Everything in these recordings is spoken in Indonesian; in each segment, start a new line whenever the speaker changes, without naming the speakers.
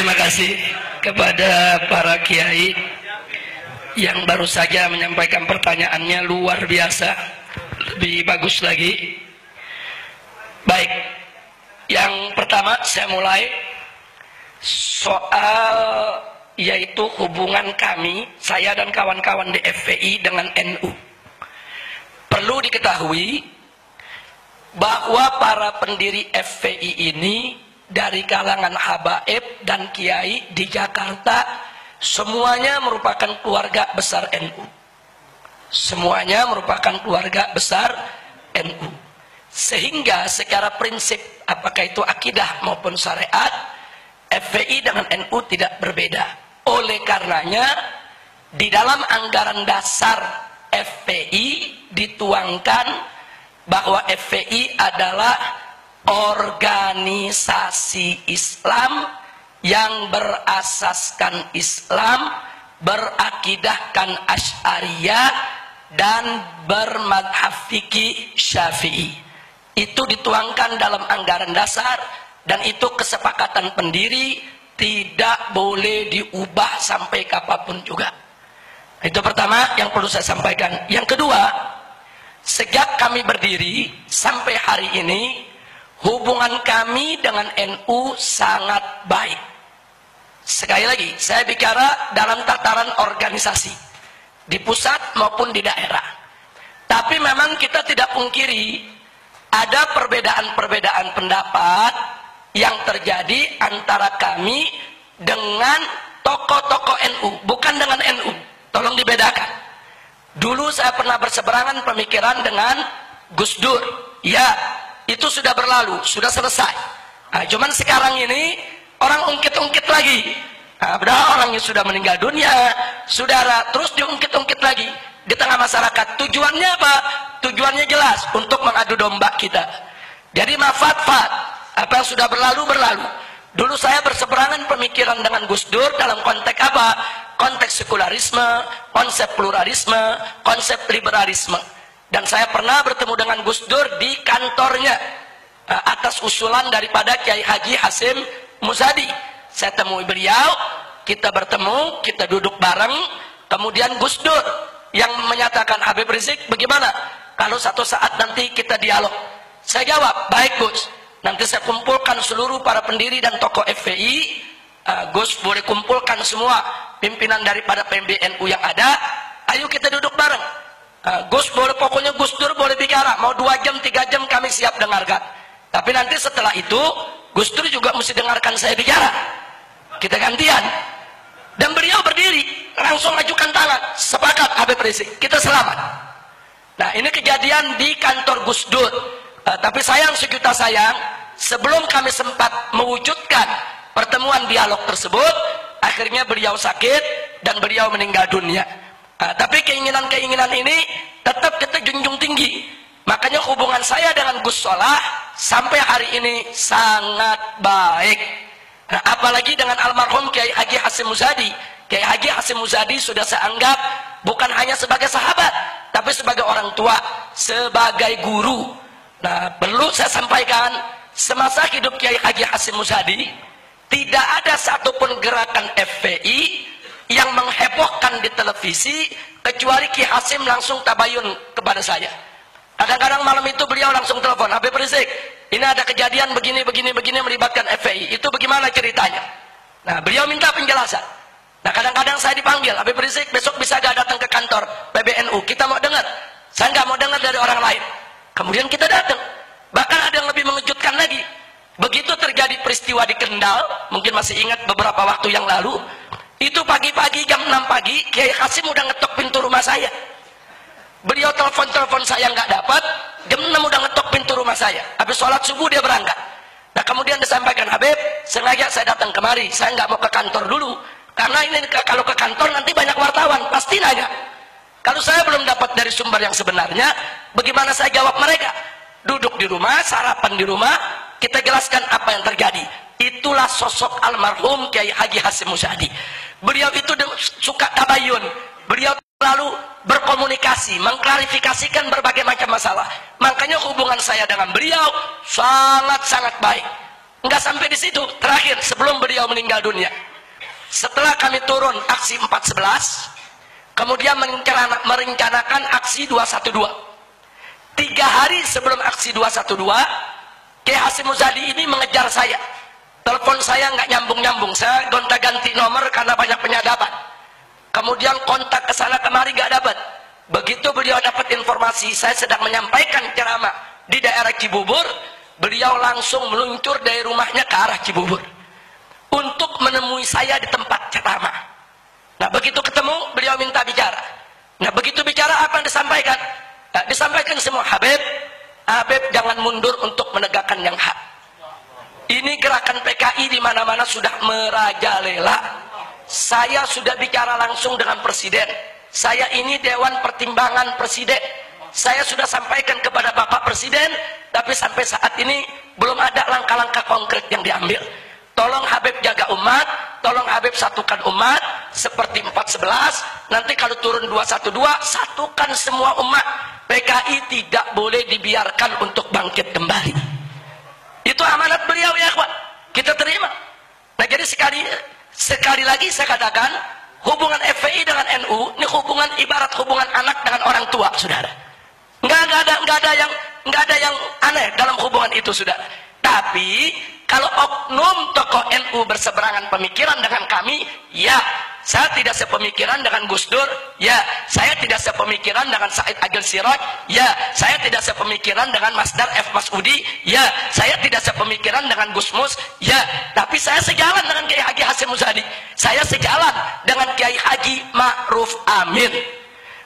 Terima kasih kepada para kiai yang baru saja menyampaikan pertanyaannya, luar biasa, lebih bagus lagi. Baik, yang pertama saya mulai soal yaitu hubungan kami, saya dan kawan-kawan di FPI dengan NU. Perlu diketahui bahwa para pendiri FPI ini dari kalangan habaib dan kiai di Jakarta semuanya merupakan keluarga besar NU. Semuanya merupakan keluarga besar NU. Sehingga secara prinsip, apakah itu akidah maupun syariat, FPI dengan NU tidak berbeda. Oleh karenanya, di dalam anggaran dasar FPI dituangkan bahwa FPI adalah organisasi Islam yang berasaskan Islam, berakidahkan Asy'ariyah dan bermadhab fikih Syafi'i. Itu dituangkan dalam anggaran dasar dan itu kesepakatan pendiri, tidak boleh diubah sampai kapanpun juga. Itu pertama yang perlu saya sampaikan. Yang kedua, sejak kami berdiri sampai hari ini, hubungan kami dengan NU sangat baik. Sekali lagi, saya bicara dalam tataran organisasi, di pusat maupun di daerah. Tapi memang kita tidak pungkiri, ada perbedaan-perbedaan pendapat yang terjadi antara kami dengan tokoh-tokoh NU, bukan dengan NU. Tolong dibedakan. Dulu saya pernah berseberangan pemikiran dengan Gus Dur. Ya, itu sudah berlalu, sudah selesai. Nah, cuman sekarang ini orang ungkit-ungkit lagi. Nah, padahal orangnya sudah meninggal dunia, saudara, terus diungkit-ungkit lagi di tengah masyarakat. Tujuannya apa? Tujuannya jelas, untuk mengadu domba kita. Jadi mafat-fat, apa yang sudah berlalu berlalu. Dulu saya berseberangan pemikiran dengan Gus Dur dalam konteks apa? Konteks sekularisme, konsep pluralisme, konsep liberalisme. Dan saya pernah bertemu dengan Gus Dur di kantornya atas usulan daripada Kiai Haji Hasyim Muzadi. Saya temui beliau, kita bertemu, kita duduk bareng. Kemudian Gus Dur yang menyatakan, Habib Rizik, bagaimana kalau satu saat nanti kita dialog? Saya jawab, baik Gus, nanti saya kumpulkan seluruh para pendiri dan tokoh FPI. Gus boleh kumpulkan semua pimpinan daripada PMBNU yang ada, ayo kita duduk bareng. Gus boleh, pokoknya Gus Dur boleh bicara, mau 2 jam 3 jam kami siap dengarkan. Tapi nanti setelah itu Gus Dur juga mesti dengarkan saya bicara. Kita gantian. Dan beliau berdiri langsung ajukan tangan, sepakat Habib Rizik, kita selamat. Nah, ini kejadian di kantor Gus Dur. Tapi sayang sejuta sayang, sebelum kami sempat mewujudkan pertemuan dialog tersebut, akhirnya beliau sakit dan beliau meninggal dunia. Tapi keinginan-keinginan ini tetap kita junjung tinggi. Makanya hubungan saya dengan Gus Solah sampai hari ini sangat baik. Nah, apalagi dengan almarhum Kiai Haji Hasyim Muzadi. Kiai Haji Hasyim Muzadi sudah saya anggap bukan hanya sebagai sahabat, tapi sebagai orang tua, sebagai guru. Nah, perlu saya sampaikan, semasa hidup Kiai Haji Hasyim Muzadi, tidak ada satupun gerakan FPI yang menghebohkan di televisi kecuali Ki Hasyim langsung tabayun kepada saya. Kadang-kadang malam itu beliau langsung telepon, Habib Rizik, ini ada kejadian begini melibatkan FPI, itu bagaimana ceritanya? Nah, beliau minta penjelasan. Nah, kadang-kadang saya dipanggil, Habib Rizik besok bisa gak datang ke kantor PBNU, kita mau dengar. Saya nggak mau dengar dari orang lain. Kemudian kita datang. Bahkan ada yang lebih mengejutkan lagi. Begitu terjadi peristiwa di Kendal, mungkin masih ingat beberapa waktu yang lalu, itu pagi-pagi jam 6 pagi, Kiai Hasyim udah ngetok pintu rumah saya. Beliau telepon saya nggak dapat, jam 6 udah ngetok pintu rumah saya. Habis sholat subuh dia berangkat. Nah, kemudian disampaikan, Habib, sengaja saya datang kemari, saya nggak mau ke kantor dulu, karena ini kalau ke kantor nanti banyak wartawan, pasti nanya. Kalau saya belum dapat dari sumber yang sebenarnya, bagaimana saya jawab mereka? Duduk di rumah, sarapan di rumah, kita jelaskan apa yang terjadi. Itulah sosok almarhum Kiai Haji Hasyim Muzadi. Beliau itu suka tabayun. Beliau lalu berkomunikasi, mengklarifikasikan berbagai macam masalah. Makanya hubungan saya dengan beliau sangat-sangat baik. Nggak sampai di situ. Terakhir sebelum beliau meninggal dunia, setelah kami turun aksi 411, kemudian merencanakan aksi 212. 3 hari sebelum aksi 212, Kiai Hasyim Muzadi ini mengejar saya. Telepon saya nggak nyambung-nyambung. Saya gonta-ganti nomor karena banyak penyadapan. Kemudian kontak ke sana kemari nggak dapat. Begitu beliau dapat informasi saya sedang menyampaikan ceramah di daerah Cibubur, beliau langsung meluncur dari rumahnya ke arah Cibubur untuk menemui saya di tempat ceramah. Nah, begitu ketemu, beliau minta bicara. Nah, begitu bicara, apa yang disampaikan? Nah, disampaikan semua, Habib jangan mundur untuk menegakkan yang hak. Ini gerakan PKI di mana-mana sudah merajalela. Saya sudah bicara langsung dengan Presiden. Saya ini Dewan Pertimbangan Presiden. Saya sudah sampaikan kepada Bapak Presiden, tapi sampai saat ini belum ada langkah-langkah konkret yang diambil. Tolong Habib jaga umat, tolong Habib satukan umat, seperti 411, nanti kalau turun 212, satukan semua umat. PKI tidak boleh dibiarkan untuk bangkit kembali. Itu amanat beliau ya kawan, kita terima. Nah, jadi sekali lagi saya katakan, hubungan FPI dengan NU ini hubungan ibarat hubungan anak dengan orang tua, saudara. Nggak ada yang aneh dalam hubungan itu, saudara. Tapi kalau oknum tokoh NU berseberangan pemikiran dengan kami, ya, saya tidak sepemikiran dengan Gus Dur, ya, saya tidak sepemikiran dengan Said Agil Siraj, ya, saya tidak sepemikiran dengan Masdar F. Masudi, ya, saya tidak sepemikiran dengan Gus Mus, ya, tapi saya sejalan dengan Kiai Haji Hasyim Muzadi, saya sejalan dengan Kiai Haji Ma'ruf Amin.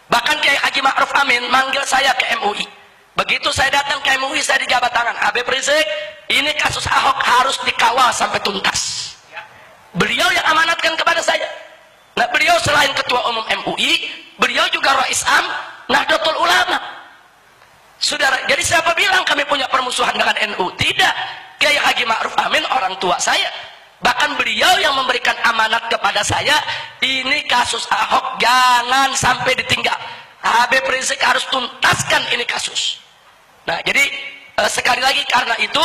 Bahkan Kiai Haji Ma'ruf Amin manggil saya ke MUI. Begitu saya datang ke MUI, saya dijabat tangan, Habib Rizik, ini kasus Ahok harus dikawal sampai tuntas. Beliau yang amanatkan kepada saya. Nah, beliau selain ketua umum MUI, beliau juga Rais Am Nahdlatul Ulama. Saudara, jadi siapa bilang kami punya permusuhan dengan NU? Tidak. Kiai Haji Ma'ruf Amin orang tua saya. Bahkan beliau yang memberikan amanat kepada saya, ini kasus Ahok jangan sampai ditinggal. Habib Rizik harus tuntaskan ini kasus. Nah, jadi sekali lagi karena itu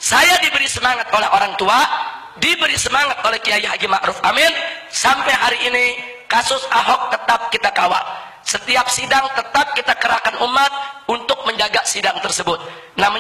saya diberi semangat oleh orang tua, diberi semangat oleh Kiai Haji Ma'ruf Amin, sampai hari ini kasus Ahok tetap kita kawal. Setiap sidang tetap kita kerahkan umat untuk menjaga sidang tersebut. Namanya